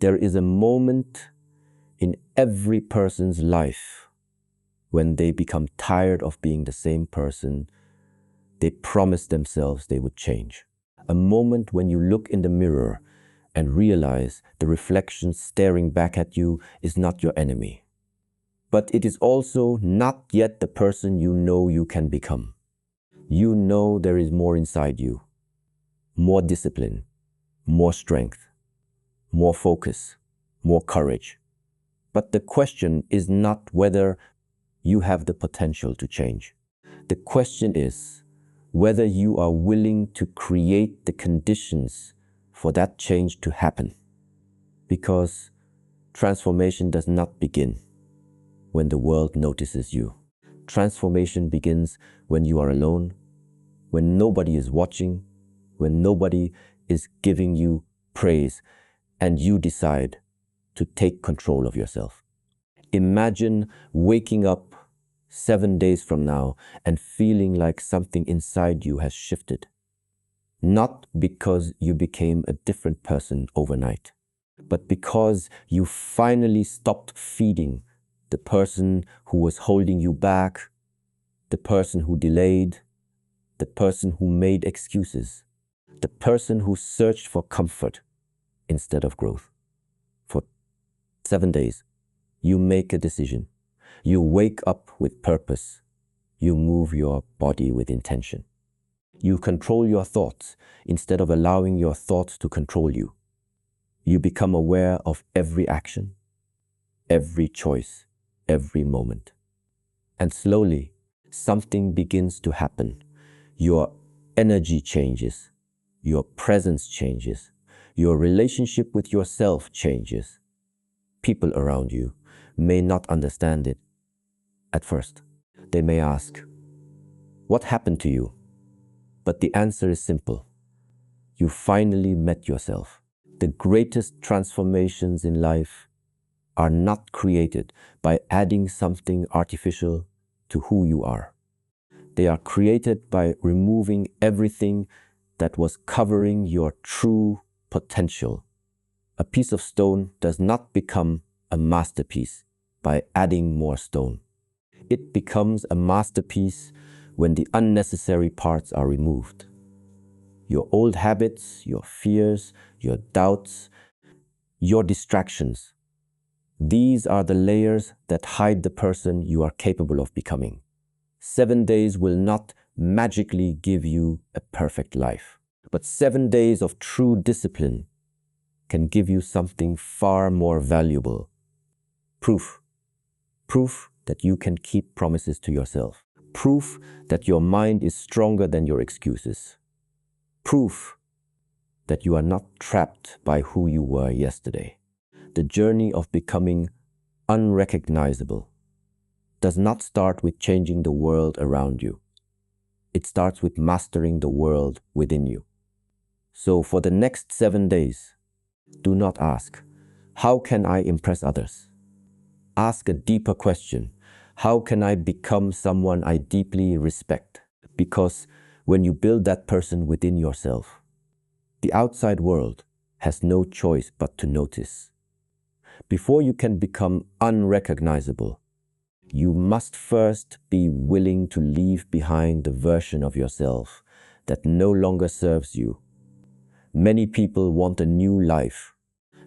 There is a moment in every person's life when they become tired of being the same person they promised themselves they would change. A moment when you look in the mirror and realize the reflection staring back at you is not your enemy. But it is also not yet the person you know you can become. You know there is more inside you. More discipline, more strength, more focus, more courage. But the question is not whether you have the potential to change. The question is whether you are willing to create the conditions for that change to happen. Because transformation does not begin when the world notices you. Transformation begins when you are alone, when nobody is watching, when nobody is giving you praise, and you decide to take control of yourself. Imagine waking up 7 days from now and feeling like something inside you has shifted. Not because you became a different person overnight, but because you finally stopped feeding the person who was holding you back, the person who delayed, the person who made excuses, the person who searched for comfort instead of growth. For 7 days, you make a decision. You wake up with purpose. You move your body with intention. You control your thoughts instead of allowing your thoughts to control you. You become aware of every action, every choice, every moment. And slowly, something begins to happen. Your energy changes. Your presence changes. Your relationship with yourself changes. People around you may not understand it at first. They may ask, "What happened to you?" But the answer is simple. You finally met yourself. The greatest transformations in life are not created by adding something artificial to who you are. They are created by removing everything that was covering your true potential. A piece of stone does not become a masterpiece by adding more stone. It becomes a masterpiece when the unnecessary parts are removed. Your old habits, your fears, your doubts, your distractions. These are the layers that hide the person you are capable of becoming. 7 days will not magically give you a perfect life, but 7 days of true discipline can give you something far more valuable. Proof. Proof that you can keep promises to yourself. Proof that your mind is stronger than your excuses. Proof that you are not trapped by who you were yesterday. The journey of becoming unrecognizable does not start with changing the world around you. It starts with mastering the world within you. So for the next 7 days, do not ask, "How can I impress others?" Ask a deeper question. How can I become someone I deeply respect? Because when you build that person within yourself, the outside world has no choice but to notice. Before you can become unrecognizable, you must first be willing to leave behind the version of yourself that no longer serves you. Many people want a new life,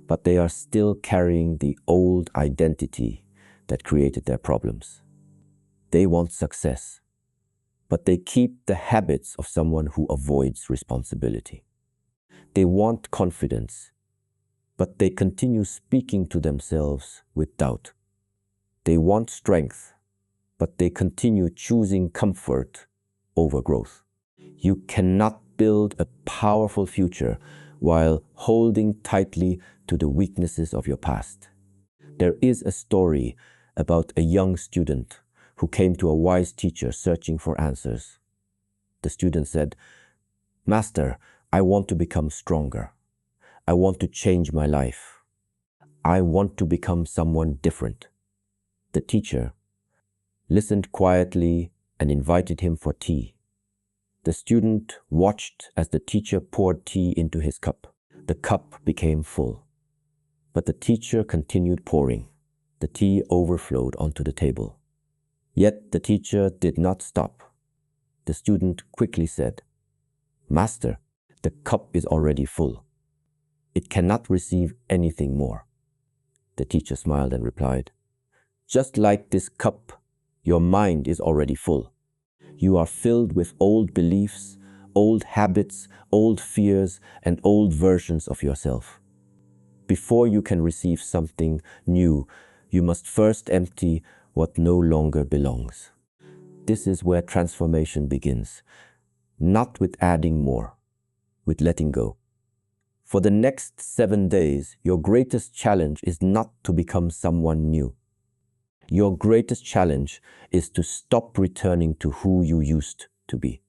but they are still carrying the old identity that created their problems. They want success, but they keep the habits of someone who avoids responsibility. They want confidence, but they continue speaking to themselves with doubt. They want strength, but they continue choosing comfort over growth. You cannot build a powerful future while holding tightly to the weaknesses of your past. There is a story about a young student who came to a wise teacher searching for answers. The student said, "Master, I want to become stronger. I want to change my life. I want to become someone different." The teacher listened quietly and invited him for tea. The student watched as the teacher poured tea into his cup. The cup became full. But the teacher continued pouring. The tea overflowed onto the table. Yet the teacher did not stop. The student quickly said, "Master, the cup is already full. It cannot receive anything more." The teacher smiled and replied, "Just like this cup, your mind is already full. You are filled with old beliefs, old habits, old fears, and old versions of yourself. Before you can receive something new, you must first empty what no longer belongs." This is where transformation begins, not with adding more, with letting go. For the next 7 days, your greatest challenge is not to become someone new. Your greatest challenge is to stop returning to who you used to be.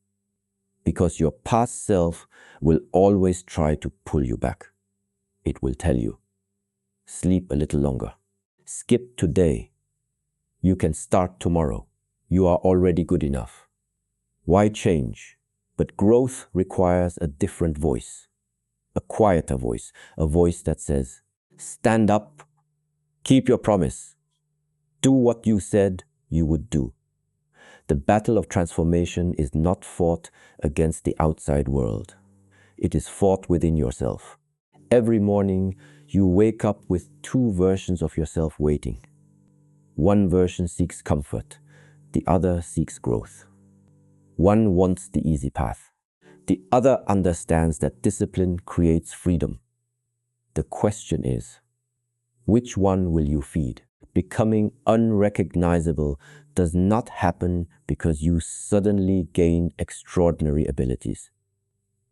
Because your past self will always try to pull you back. It will tell you, sleep a little longer. Skip today. You can start tomorrow. You are already good enough. Why change? But growth requires a different voice, a quieter voice, a voice that says, stand up, keep your promise, do what you said you would do. The battle of transformation is not fought against the outside world. It is fought within yourself. Every morning, you wake up with two versions of yourself waiting. One version seeks comfort, the other seeks growth. One wants the easy path. The other understands that discipline creates freedom. The question is, which one will you feed? Becoming unrecognizable does not happen because you suddenly gain extraordinary abilities.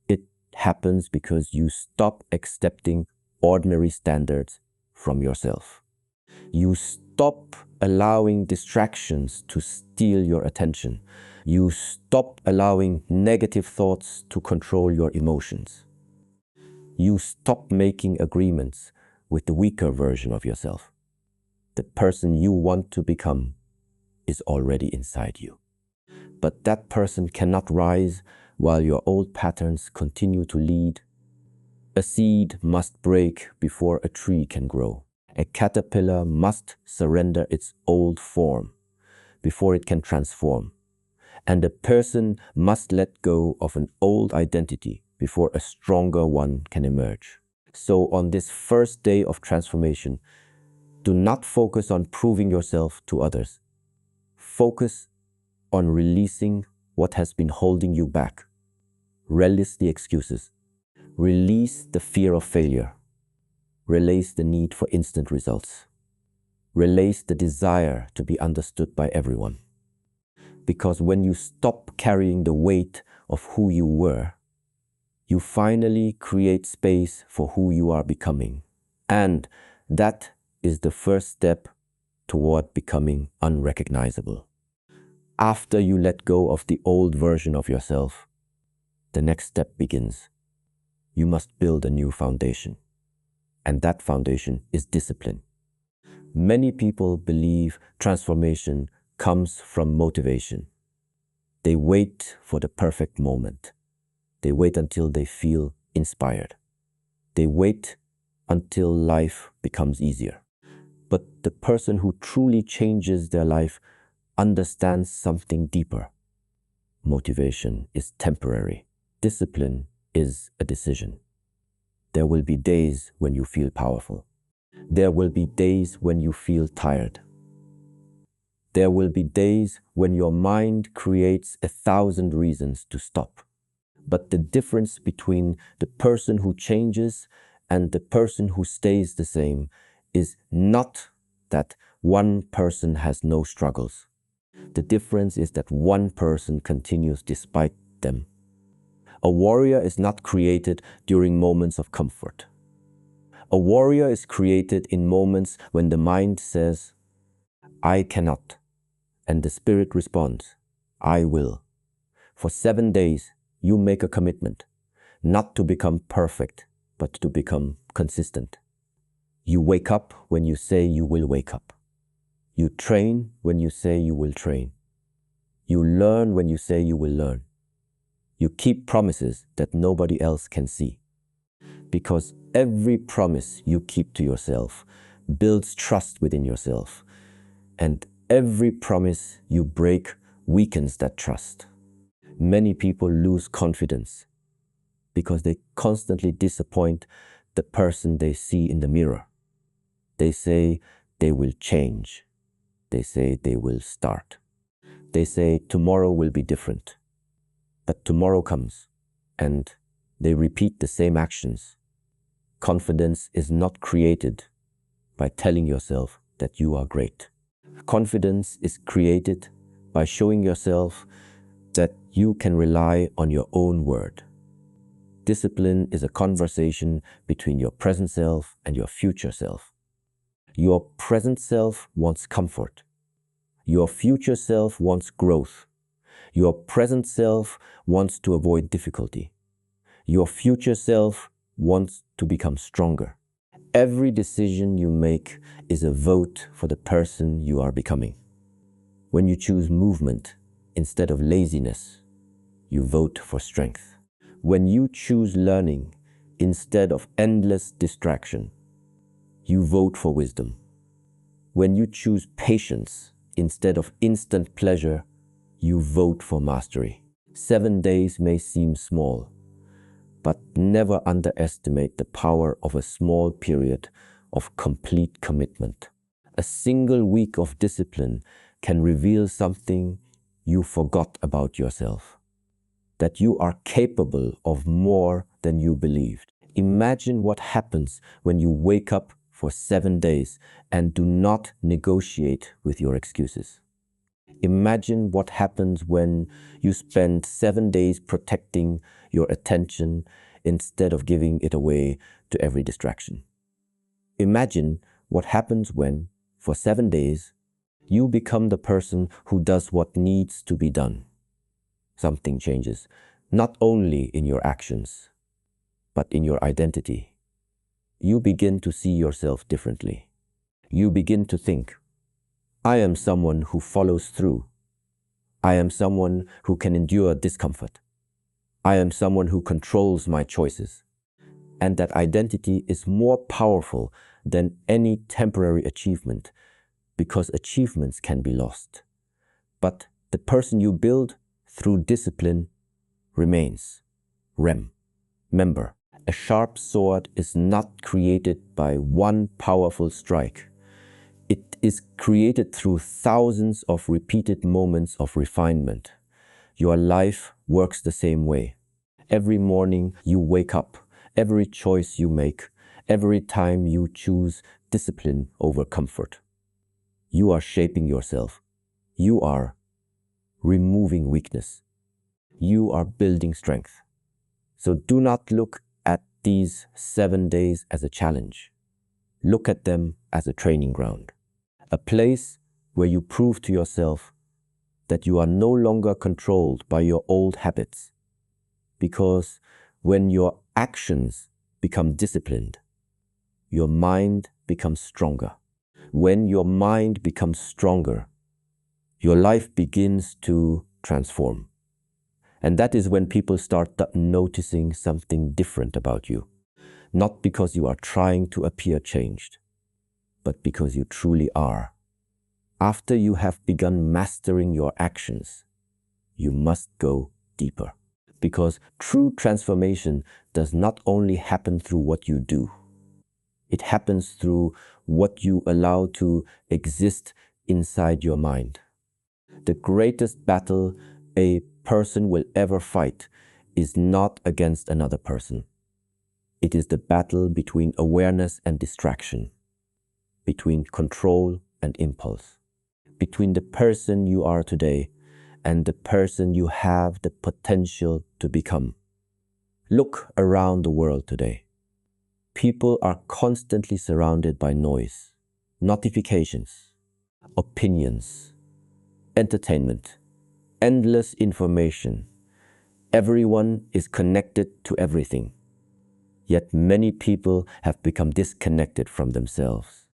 It happens because you stop accepting ordinary standards from yourself. You stop allowing distractions to steal your attention. You stop allowing negative thoughts to control your emotions. You stop making agreements with the weaker version of yourself. The person you want to become is already inside you. But that person cannot rise while your old patterns continue to lead. A seed must break before a tree can grow. A caterpillar must surrender its old form before it can transform. And a person must let go of an old identity before a stronger one can emerge. So on this first day of transformation, do not focus on proving yourself to others. Focus on releasing what has been holding you back. Release the excuses. Release the fear of failure. Release the need for instant results. Release the desire to be understood by everyone. Because when you stop carrying the weight of who you were, you finally create space for who you are becoming. And that is the first step toward becoming unrecognizable. After you let go of the old version of yourself, the next step begins. You must build a new foundation. And that foundation is discipline. Many people believe transformation comes from motivation. They wait for the perfect moment. They wait until they feel inspired. They wait until life becomes easier. But the person who truly changes their life understands something deeper. Motivation is temporary. Discipline is a decision. There will be days when you feel powerful. There will be days when you feel tired. There will be days when your mind creates 1,000 reasons to stop. But the difference between the person who changes and the person who stays the same is not that one person has no struggles. The difference is that one person continues despite them. A warrior is not created during moments of comfort. A warrior is created in moments when the mind says, I cannot, and the spirit responds, I will. For 7 days, you make a commitment, not to become perfect, but to become consistent. You wake up when you say you will wake up. You train when you say you will train. You learn when you say you will learn. You keep promises that nobody else can see. because every promise you keep to yourself builds trust within yourself, and every promise you break weakens that trust. Many people lose confidence because they constantly disappoint the person they see in the mirror. They say they will change. They say they will start. They say tomorrow will be different. But tomorrow comes, and they repeat the same actions. Confidence is not created by telling yourself that you are great. Confidence is created by showing yourself that you can rely on your own word. Discipline is a conversation between your present self and your future self. Your present self wants comfort. Your future self wants growth. Your present self wants to avoid difficulty. Your future self wants to become stronger. Every decision you make is a vote for the person you are becoming. When you choose movement instead of laziness, you vote for strength. When you choose learning instead of endless distraction, you vote for wisdom. When you choose patience instead of instant pleasure, you vote for mastery. 7 days may seem small, but never underestimate the power of a small period of complete commitment. A single week of discipline can reveal something you forgot about yourself, that you are capable of more than you believed. Imagine what happens when you wake up for 7 days and do not negotiate with your excuses. Imagine what happens when you spend 7 days protecting your attention instead of giving it away to every distraction. Imagine what happens when, for 7 days, you become the person who does what needs to be done. Something changes, not only in your actions, but in your identity. You begin to see yourself differently. You begin to think, I am someone who follows through. I am someone who can endure discomfort. I am someone who controls my choices. And that identity is more powerful than any temporary achievement, because achievements can be lost. But the person you build through discipline remains. Remember, a sharp sword is not created by one powerful strike. It is created through thousands of repeated moments of refinement. Your life works the same way. Every morning you wake up, every choice you make, every time you choose discipline over comfort, you are shaping yourself. You are removing weakness. You are building strength. So do not look at these 7 days as a challenge. Look at them as a training ground, a place where you prove to yourself that you are no longer controlled by your old habits. Because when your actions become disciplined, your mind becomes stronger. When your mind becomes stronger, your life begins to transform. And that is when people start noticing something different about you. Not because you are trying to appear changed, but because you truly are. After you have begun mastering your actions, you must go deeper. Because true transformation does not only happen through what you do. It happens through what you allow to exist inside your mind. The greatest battle a person will ever fight is not against another person. It is the battle between awareness and distraction, between control and impulse, between the person you are today and the person you have the potential to become. Look around the world today. People are constantly surrounded by noise, notifications, opinions, entertainment, endless information. Everyone is connected to everything. Yet many people have become disconnected from themselves.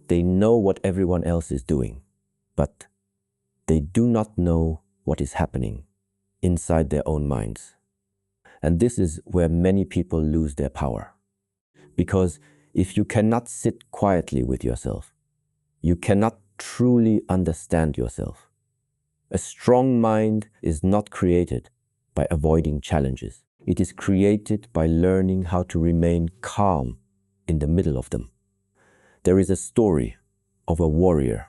They know what everyone else is doing, but they do not know what is happening inside their own minds. And this is where many people lose their power. Because if you cannot sit quietly with yourself, you cannot truly understand yourself. A strong mind is not created by avoiding challenges. It is created by learning how to remain calm in the middle of them. There is a story of a warrior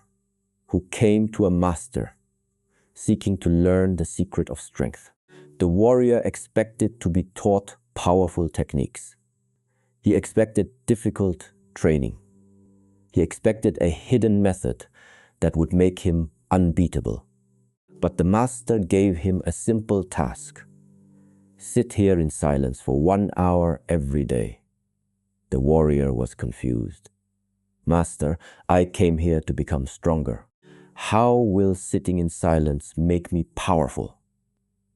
who came to a master seeking to learn the secret of strength. The warrior expected to be taught powerful techniques. He expected difficult training. He expected a hidden method that would make him unbeatable. But the master gave him a simple task. Sit here in silence for 1 hour every day. The warrior was confused. Master, I came here to become stronger. How will sitting in silence make me powerful?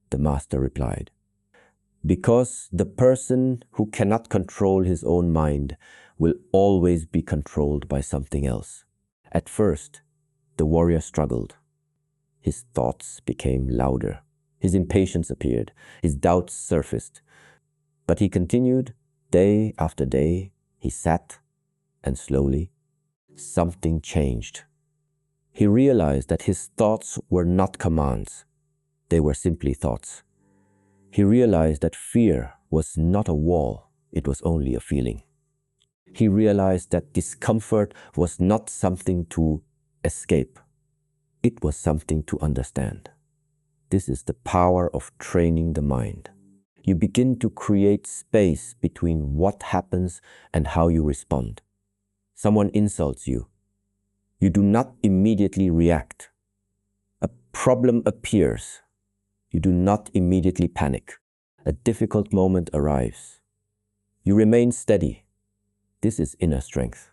The master replied, because the person who cannot control his own mind will always be controlled by something else. At first, the warrior struggled. His thoughts became louder. His impatience appeared. His doubts surfaced. But he continued. Day after day, he sat, and slowly, something changed. He realized that his thoughts were not commands. They were simply thoughts. He realized that fear was not a wall. It was only a feeling. He realized that discomfort was not something to escape. It was something to understand. This is the power of training the mind. You begin to create space between what happens and how you respond. Someone insults you. You do not immediately react. A problem appears. You do not immediately panic. A difficult moment arrives. You remain steady. This is inner strength.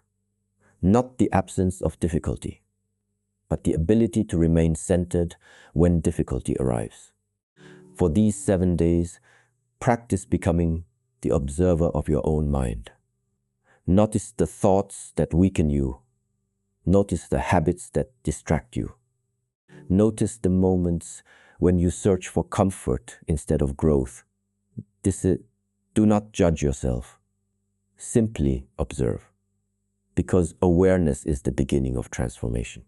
Not the absence of difficulty, but the ability to remain centered when difficulty arrives. For these 7 days, practice becoming the observer of your own mind. Notice the thoughts that weaken you. Notice the habits that distract you. Notice the moments when you search for comfort instead of growth. Do not judge yourself. Simply observe. Because awareness is the beginning of transformation.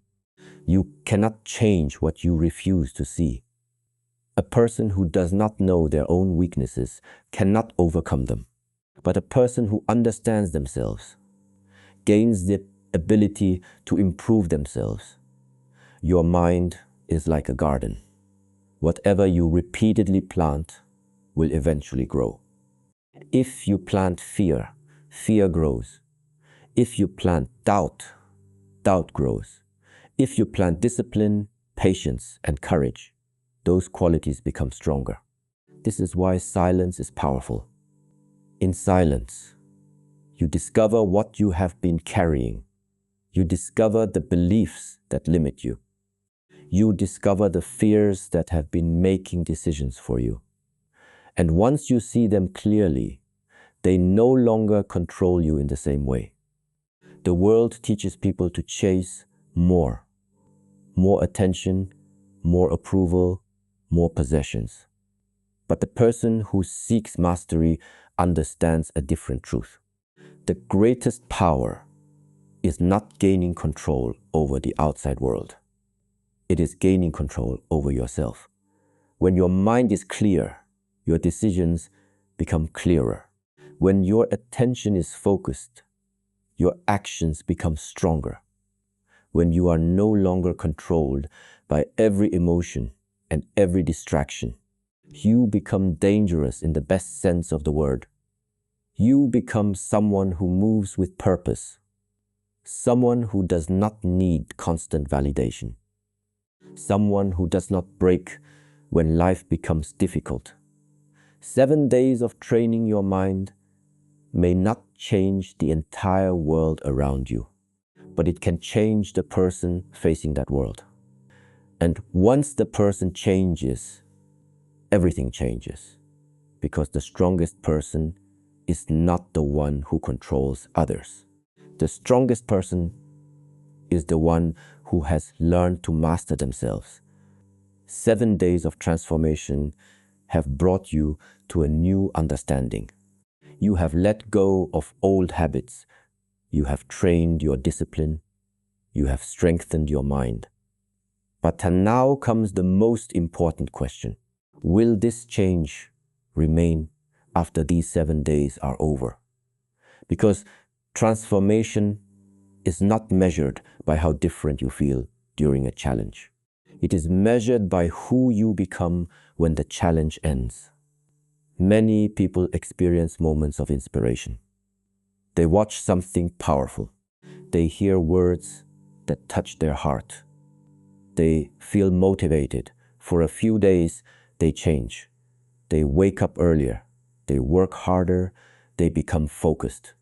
You cannot change what you refuse to see. A person who does not know their own weaknesses cannot overcome them. But a person who understands themselves gains the ability to improve themselves. Your mind is like a garden. Whatever you repeatedly plant will eventually grow. If you plant fear, fear grows. If you plant doubt, doubt grows. If you plant discipline, patience, and courage, those qualities become stronger. This is why silence is powerful. In silence, you discover what you have been carrying. You discover the beliefs that limit you. You discover the fears that have been making decisions for you. And once you see them clearly, they no longer control you in the same way. The world teaches people to chase more attention, more approval, more possessions. But the person who seeks mastery understands a different truth. The greatest power is not gaining control over the outside world. It is gaining control over yourself. When your mind is clear, your decisions become clearer. When your attention is focused, your actions become stronger. When you are no longer controlled by every emotion and every distraction, you become dangerous in the best sense of the word. You become someone who moves with purpose, someone who does not need constant validation, someone who does not break when life becomes difficult. 7 days of training your mind may not change the entire world around you, but it can change the person facing that world. And once the person changes, everything changes, because the strongest person is not the one who controls others. The strongest person is the one who has learned to master themselves. 7 days of transformation have brought you to a new understanding. You have let go of old habits. You have trained your discipline. You have strengthened your mind. But now comes the most important question. Will this change remain after these 7 days are over? Because transformation is not measured by how different you feel during a challenge. It is measured by who you become when the challenge ends. Many people experience moments of inspiration. They watch something powerful. They hear words that touch their heart. They feel motivated. For a few days, they change. They wake up earlier. They work harder. They become focused.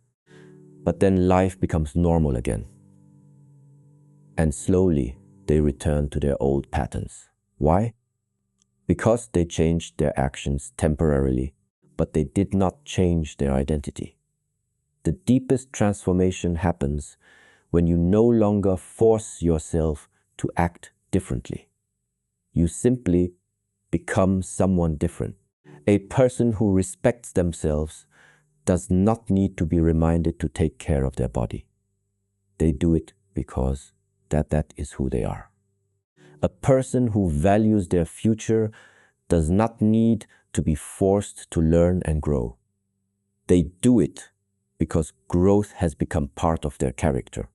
But then life becomes normal again. And slowly, they return to their old patterns. Why? Because they changed their actions temporarily, but they did not change their identity. The deepest transformation happens when you no longer force yourself to act differently. You simply become someone different. A person who respects themselves does not need to be reminded to take care of their body. They do it because that is who they are. A person who values their future does not need to be forced to learn and grow. They do it because growth has become part of their character.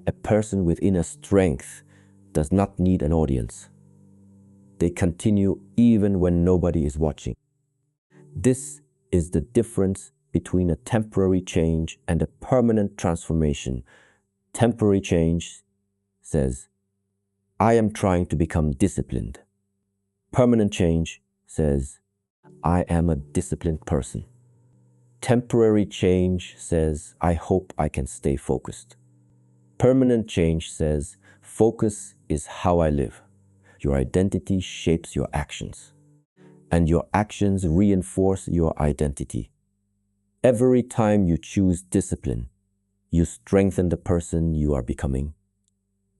A person with inner strength does not need an audience. They continue even when nobody is watching. This is the difference between a temporary change and a permanent transformation. Temporary change says, I am trying to become disciplined. Permanent change says, I am a disciplined person. Temporary change says, I hope I can stay focused. Permanent change says, focus is how I live. Your identity shapes your actions, and your actions reinforce your identity. Every time you choose discipline, you strengthen the person you are becoming.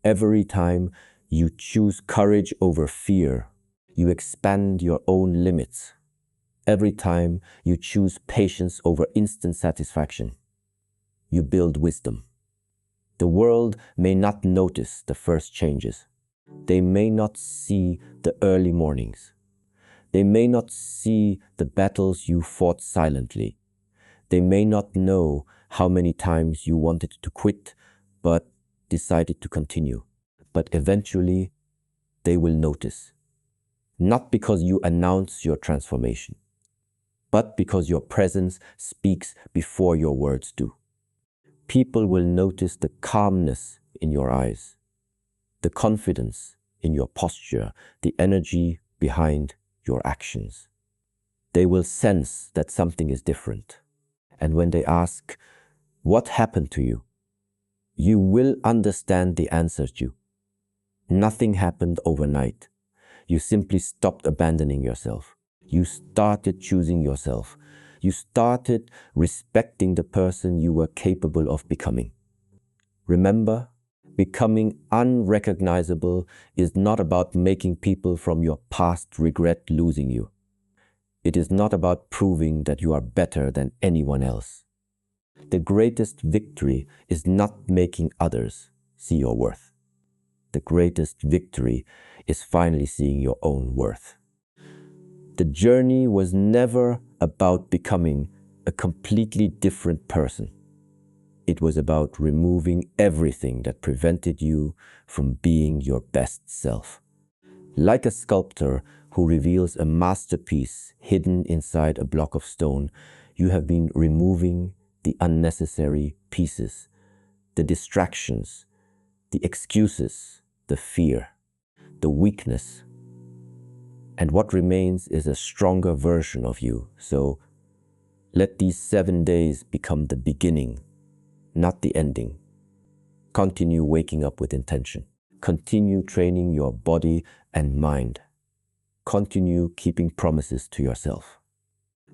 Every time you choose courage over fear, you expand your own limits. Every time you choose patience over instant satisfaction, you build wisdom. The world may not notice the first changes. They may not see the early mornings. They may not see the battles you fought silently. They may not know how many times you wanted to quit, but decided to continue. But eventually, they will notice. Not because you announce your transformation, but because your presence speaks before your words do. People will notice the calmness in your eyes, the confidence in your posture, the energy behind your actions. They will sense that something is different. And when they ask, what happened to you? You will understand the answer to. Nothing happened overnight. You simply stopped abandoning yourself. You started choosing yourself. You started respecting the person you were capable of becoming. Remember, becoming unrecognizable is not about making people from your past regret losing you. It is not about proving that you are better than anyone else. The greatest victory is not making others see your worth. The greatest victory is finally seeing your own worth. The journey was never about becoming a completely different person. It was about removing everything that prevented you from being your best self. Like a sculptor who reveals a masterpiece hidden inside a block of stone, you have been removing the unnecessary pieces, the distractions, the excuses, the fear, the weakness. And what remains is a stronger version of you. So let these 7 days become the beginning, not the ending. Continue waking up with intention. Continue training your body and mind. Continue keeping promises to yourself.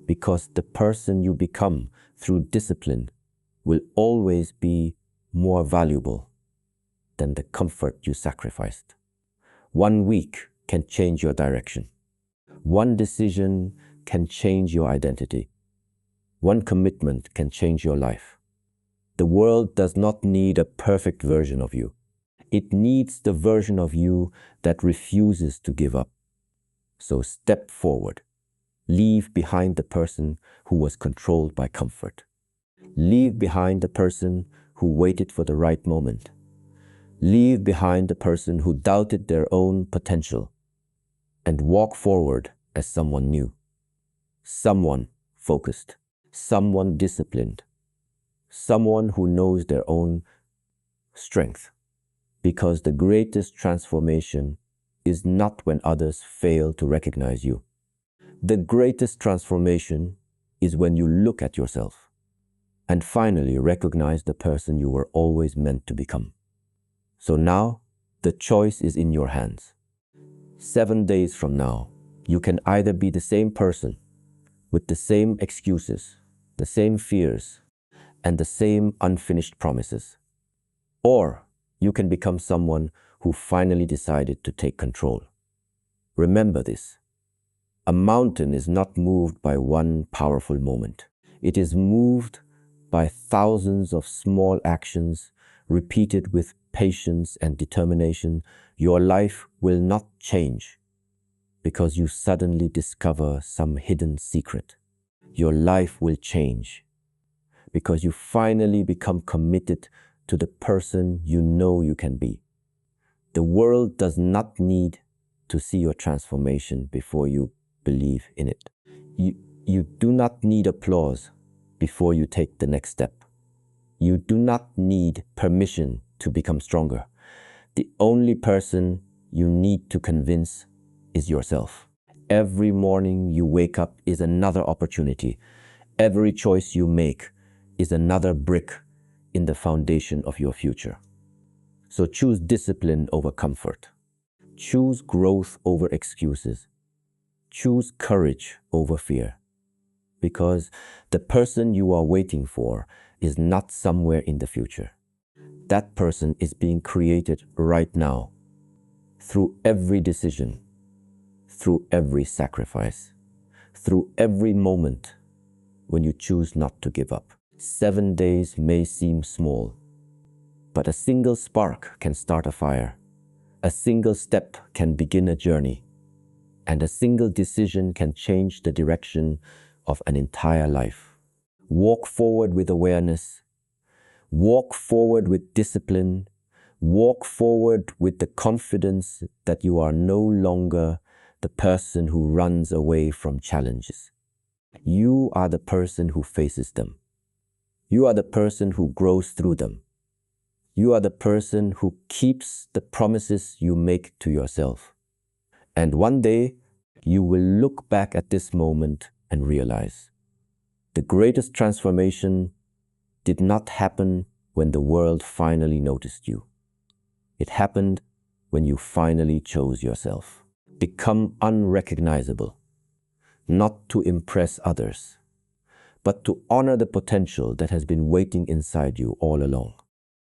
Because the person you become through discipline will always be more valuable than the comfort you sacrificed. 1 week can change your direction. One decision can change your identity. One commitment can change your life. The world does not need a perfect version of you. It needs the version of you that refuses to give up. So step forward. Leave behind the person who was controlled by comfort. Leave behind the person who waited for the right moment. Leave behind the person who doubted their own potential. And walk forward as someone new. Someone focused. Someone disciplined. Someone who knows their own strength. Because the greatest transformation is not when others fail to recognize you. The greatest transformation is when you look at yourself and finally recognize the person you were always meant to become. So now, the choice is in your hands. 7 days from now, you can either be the same person with the same excuses, the same fears, and the same unfinished promises. Or you can become someone who finally decided to take control. Remember this. A mountain is not moved by one powerful moment. It is moved by thousands of small actions repeated with patience and determination. Your life will not change because you suddenly discover some hidden secret. Your life will change because you finally become committed to the person you know you can be. The world does not need to see your transformation before you believe in it. You do not need applause before you take the next step. You do not need permission to become stronger. The only person you need to convince is yourself. Every morning you wake up is another opportunity. Every choice you make is another brick in the foundation of your future. So choose discipline over comfort. Choose growth over excuses. Choose courage over fear. Because the person you are waiting for is not somewhere in the future. That person is being created right now, through every decision, through every sacrifice, through every moment when you choose not to give up. 7 days may seem small, but a single spark can start a fire. A single step can begin a journey, and a single decision can change the direction of an entire life. Walk forward with awareness. Walk forward with discipline. Walk forward with the confidence that you are no longer the person who runs away from challenges. You are the person who faces them. You are the person who grows through them. You are the person who keeps the promises you make to yourself. And one day, you will look back at this moment and realize the greatest transformation did not happen when the world finally noticed you. It happened when you finally chose yourself. Become unrecognizable, not to impress others, but to honor the potential that has been waiting inside you all along.